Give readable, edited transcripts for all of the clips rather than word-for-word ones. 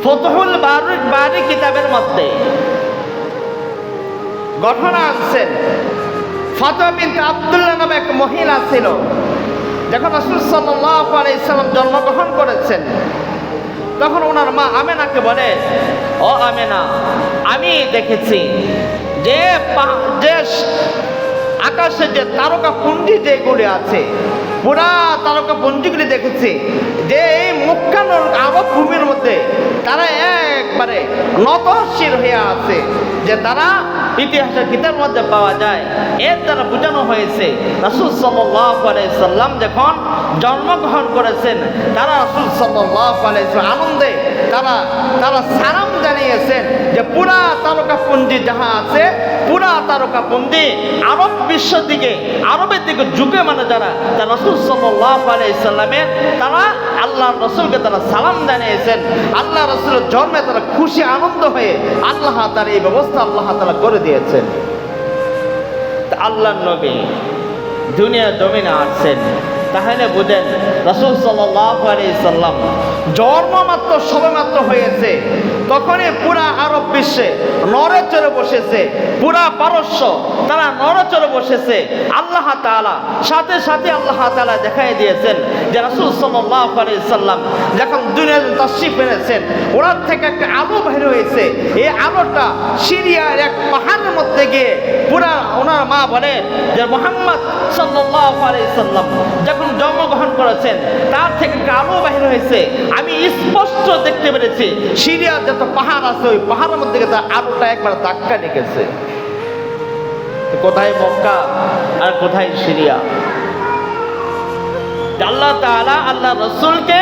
ফতহুল বারি কিতাবের মধ্যে ঘটনা আনছেন। ফাতিমা বিনতে আব্দুল্লাহ নামে এক মহিলা ছিল। যখন রাসূল সাল্লাল্লাহু আলাইহি সাল্লাম জন্মগ্রহণ করেছেন, তখন ওনার মা আমেনাকে বলে, ও আমেনা, আমি দেখেছি যে আকাশে যে তারকা পুঞ্জি যেগুলি আছে, পুরা তারকা পুঞ্জিগুলি দেখেছি যে এই মক্কার আরব ভূমির মধ্যে তারা একবারে নতশির হয়ে আছে, যে তারা ইতিহাসের কিতাবের মধ্যে পাওয়া যায়। এর দ্বারা বোঝানো হয়েছে রাসূল সাল্লাল্লাহু আলাইহি সাল্লাম যখন জন্মগ্রহণ করেছেন, তারা রাসূল সাল্লাল্লাহু আলাইহি সাল্লাম আনন্দে তারা সালাম জানিয়েছেন যে পুরা তারকাপুঞ্জি যাহা আছে, পুরা তারকাপুঞ্জি আরব বিশ্ব দিকে, আরবের দিকে ঝুঁকে মানে যারা রাসূল সাল্লাল্লাহু আলাইহি সাল্লামের, তারা আল্লাহর রাসূলকে তারা সালাম জানিয়েছেন। আল্লাহ রাসূলের জন্মে তারা খুশি আনন্দ হয়ে আল্লাহ তাআলা এই ব্যবস্থা আল্লাহ তাআলা করে দিয়েছেন। আল্লাহর নবী দুনিয়ার জমিনে আসছেন, তাহলে বুঝেন রাসূল সাল্লাল্লাহু আলাইহি সাল্লাম জন্মমাত্র সবেমাত্র হয়েছে, তখনই পুরা আরব বিশ্বে নড়ে চড়ে বসেছে, পুরা পারস্য তারা নড়ে চড়ে বসেছে। আল্লাহ তাআলা সাথে সাথে আল্লাহ তাআলা দেখাই দিয়েছেন যে রাসূল সাল্লাল্লাহু আলাইহি সাল্লাম যখন দুনিয়াতে তাশরীফ এনেছেন, ওনার থেকে একটা আলো বের হয়েছে। এই আলোটা সিরিয়ার এক পাহাড়ের মধ্যে গিয়ে পুরা ওনার মা বলে যে মুহাম্মদ সাল্লাল্লাহু আলাইহি সাল্লাম যখন জন্মগ্রহণ করেছেন, তার থেকে একটা আলো বাহির হয়েছে। আমি স্পষ্ট দেখতে পেরেছি সিরিয়ার যত পাহাড় আছে, ওই পাহাড়ের মধ্যে তার আলোটা একবার ধাক্কা লেগেছে। কোথায় মক্কা আর কোথায় সিরিয়া? আল্লাহ তাআলা আল্লাহ রাসূলকে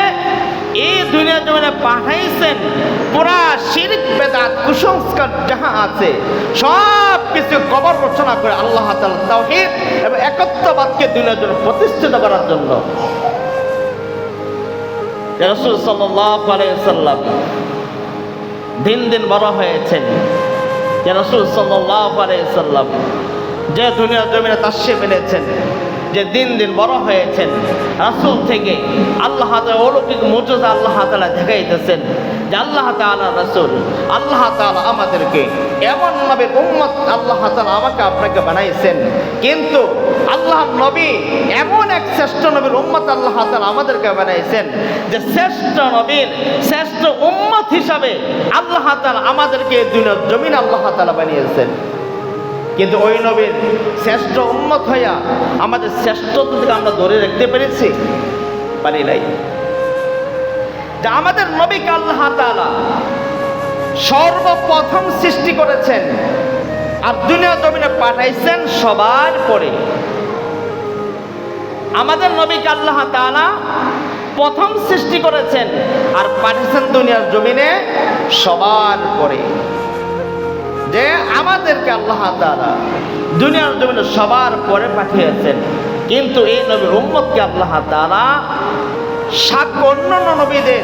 এই দুনিয়ার জমিনে পাঠাইছেন, পুরা শিরক বেদাত কুসংস্কার যাহা আছে সব কিছু কবর রচনা করে আল্লাহ তাআলা তাওহীদ এবং একত্ববাদকে দুনিয়ার জন্য প্রতিষ্ঠিত করার জন্য। রাসূল সাল্লাল্লাহু আলাইহি ওয়াসাল্লাম দিন দিন বড় হয়েছেন। রাসূল সাল্লাল্লাহু আলাইহি ওয়াসাল্লাম যে দুনিয়ার জমিনে তাশরীফ এনেছেন, যে দিন দিন বড় হয়েছেন, রাসূল থেকে আল্লাহ তাআলা অলৌকিক মুজিজা আল্লাহ তাআলা দেখাইতেছেন যে আল্লাহ তাআলা রাসূল, আল্লাহ তাআলা আমাদেরকে এমন নবীর উম্মত আল্লাহ তাআলা আমাকে আপনাকে বানাইছেন। কিন্তু আল্লাহ নবী এমন এক শ্রেষ্ঠ নবীর উম্মত আল্লাহ তাআলা আমাদেরকে বানাইছেন যে শ্রেষ্ঠ নবীর শ্রেষ্ঠ উম্মত হিসাবে আল্লাহ তাআলা আমাদেরকে দুনিয়ার জমিনে আল্লাহ তাআলা বানিয়েছেন। কিন্তু ওই নবীর শ্রেষ্ঠ উম্মত হইয়া আমাদের শ্রেষ্ঠত্ব থেকে আমরা ধরে রাখতে পেরেছি? পারি নাই। যে আমাদের নবীকে আল্লাহ তাআলা সর্বপ্রথম সৃষ্টি করেছেন আর দুনিয়া জমিনে পাঠাইছেন সবার পরে। আমাদের নবীকে আল্লাহ তাআলা প্রথম সৃষ্টি করেছেন আর পাঠিয়েছেন দুনিয়ার জমিনে সবার পরে। যে আমাদেরকে আল্লাহ তাআলা দুনিয়ার জমিনে সবার পরে পাঠিয়েছেন, কিন্তু এই নবীর উম্মতকে আল্লাহ তাআলা অন্যান্য নবীদের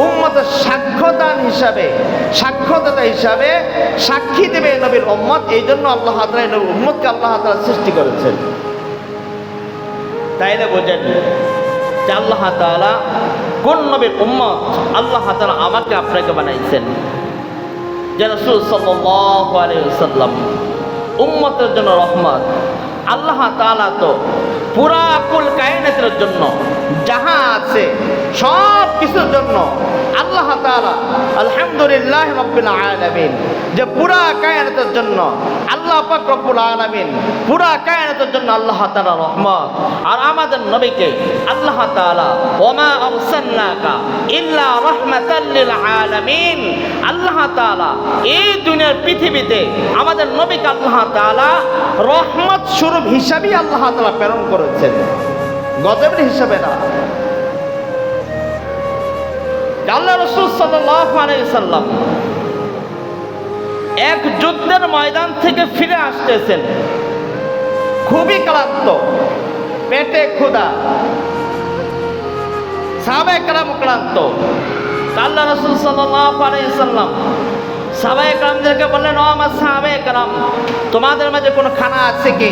উম্মতের সাক্ষ্যদান হিসাবে, সাক্ষ্যদাতা হিসাবে সাক্ষী দেবে এই নবীর উম্মত। এই জন্য আল্লাহ তাআলা এই নবীর উম্মতকে আল্লাহ তাআলা সৃষ্টি করেছেন। তাইলে বোঝেন যে আল্লাহ তাআলা কোন নবীর উম্মত আল্লাহ তাআলা আমাকে আপনাকে বানাইছেন। যে রাসূল সাল্লাল্লাহু আলাইহি ওয়াসাল্লাম উম্মতের জন্য রহমত। আল্লাহ তাআলা তো পুরা কুল কায়নাতের জন্য যাহা আছে সব কিছুর জন্য আল্লাহ তাআলা আলহামদুলিল্লাহ রাব্বিল আলামিন, যে পুরা কায়নাতের জন্য আল্লাহ পাক রব্বুল আলামিন, পুরা কায়নাতের জন্য আল্লাহ তাআলা রহমত। আর আমাদের নবীকে আল্লাহ তাআলা ওমা আরসালনাকা ইল্লা রাহমাতাল লিল আলামিন, আল্লাহ তাআলা এই দুনিয়ার পৃথিবীতে আমাদের নবীকে আল্লাহ তাআলা রহমত স্বরূপ হিসাবে আল্লাহ তাআলা প্রেরণ করেছেন, গজবের হিসাবে না। আল্লাহ রাসূল সাল্লাল্লাহু আলাইহি ওয়াসাল্লাম এক যুদ্ধের ময়দান থেকে ফিরে আসতেছেন, খুবই ক্লান্ত, পেটে ক্ষুধা, সাহাবায়ে কেরাম ক্লান্ত। আল্লাহ রাসূল সাল্লাল্লাহু আলাইহি ওয়াসাল্লাম সাহাবায়ে কেরামদেরকে বললেন, ও আমার সাহাবায়ে কেরাম, তোমাদের মাঝে কোনো খানা আছে কি?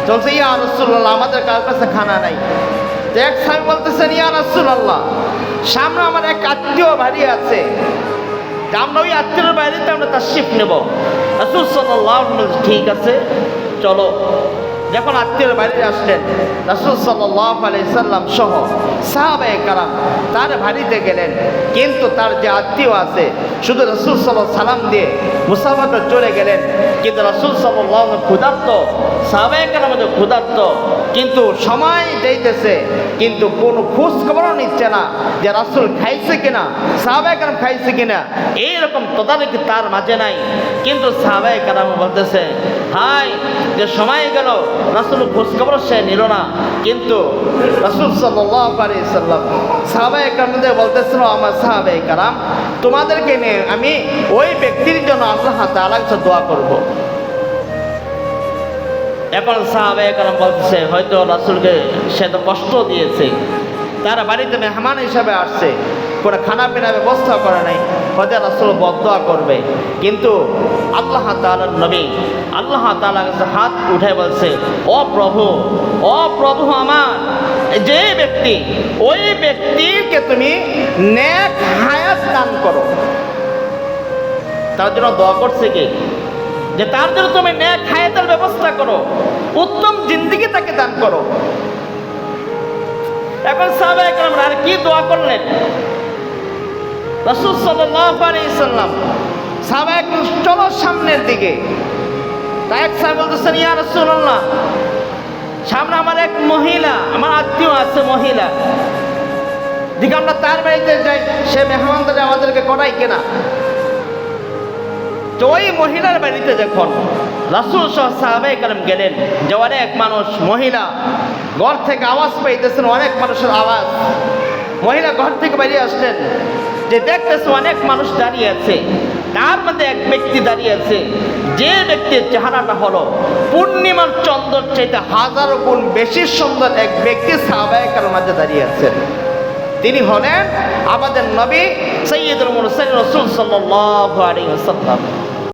বলছে, ইয়া রাসূলুল্লাহ, আমাদের কারোর কাছে খানা নাই। এক সাহাবী বলতেছেন, ইয়া রাসূলুল্লাহ, সামনে আমার এক আত্মীয় বাড়ি আছে, যে আমরা ওই আত্মীয়ের বাড়িতে আমরা তাশরিফ নেব। রাসূল সাল্লাল্লাহু আলাইহি ওয়াসাল্লাম ঠিক আছে চলো। যখন আত্মীয়ের বাড়িতে আসলেন, রাসূল সাল্লাল্লাহু আলাইহি সাল্লাম সহ সাহাবায়ে কেরাম তার বাড়িতে গেলেন, কিন্তু তার যে আত্মীয় আছে শুধু রাসূল সাল্লাল্লাহু সালাম দিয়ে মুসাফাতে চলে গেলেন, কিন্তু রাসূল সাল্লাল্লাহু আলাইহি ক্ষুধার্ত, সাহাবায়ে কেরাম ক্ষুধার্ত, কিন্তু সময় যাইতেছে কিন্তু কোনো খোঁজ খবরও নিচ্ছে না যে রাসূল খাইছে কিনা, সাহাবায়ে কেরাম খাইছে কিনা, এইরকম তদারকি তার মাঝে নাই। কিন্তু সাহাবায়ে কেরাম বলতেছে হাই যে সময় গেল রাসূল খোঁজ খবর সে নিল না। কিন্তু রাসূল সাল্লাল্লাহু আলাইহি সাল্লাম সাহাবায়ে কেরামদের বলতেছিল আমার সাহাবায়ে কেরাম তোমাদেরকে নিয়ে আমি ওই ব্যক্তির জন্য আল্লাহ তাআলার কাছে দোয়া করব। এখন সাহাবায়ে কেরাম বলতেছে হয়তো রাসূলকে সে তো কষ্ট দিয়েছে, তার বাড়িতে মেহমান হিসাবে আসছে, কোনো খানা পিনা ব্যবস্থা করে নাই, হয়তো রাসূল বদদোয়া করবে। কিন্তু আল্লাহ তাআলার নবী আল্লাহ তাআলার কাছে হাত উঠে বলছে ও প্রভু আমার, যে ব্যক্তি ওই ব্যক্তিকে তুমি নেক হায়াত দান করো। তার জন্য দোয়া করছে কি যে তার জন্য তুমি নেক হায়াতের ব্যবস্থা করো, উত্তম জিন্দেগি তাকে দান করো। এখন সাহাবায়ে কেরাম আর কি দোয়া করলেন? রাসূল সাল্লাল্লাহু আলাইহি সাল্লাম সাহাবায়ে কেরাম চলো সামনের দিকে। তাই এক সাহাবী বলতেছেন ইয়া রাসূলুল্লাহ সামনে আমার এক মহিলা, আমার আত্মীয় আছে মহিলা, দিকে আমরা তার বাড়িতে যাই, সে মেহমানদারি আমাদেরকে করাই কিনা। তো ওই মহিলার বাড়িতে যখন রাসূল সহ সাহাবায়ে কেরাম গেলেন, যে অনেক মানুষ মহিলা ঘর থেকে আওয়াজ পাইতেছেন, অনেক মানুষের আওয়াজ, মহিলা ঘর থেকে বেরিয়ে আসলেন, যে দেখতেছে অনেক মানুষ দাঁড়িয়ে আছে, তার মধ্যে এক ব্যক্তি দাঁড়িয়ে আছে, যে ব্যক্তির চেহারাটা হলো পূর্ণিমার চন্দ্রের চাইতে 1000 গুণ বেশি সুন্দর এক ব্যক্তি সাহাবায়ে কেরামের মাঝে দাঁড়িয়ে আছেন। তিনি হলেন আমাদের নবী সাইয়্যিদুল মুরসালিন রাসূল সাল্লাল্লাহু আলাইহি ওয়াসাল্লাম।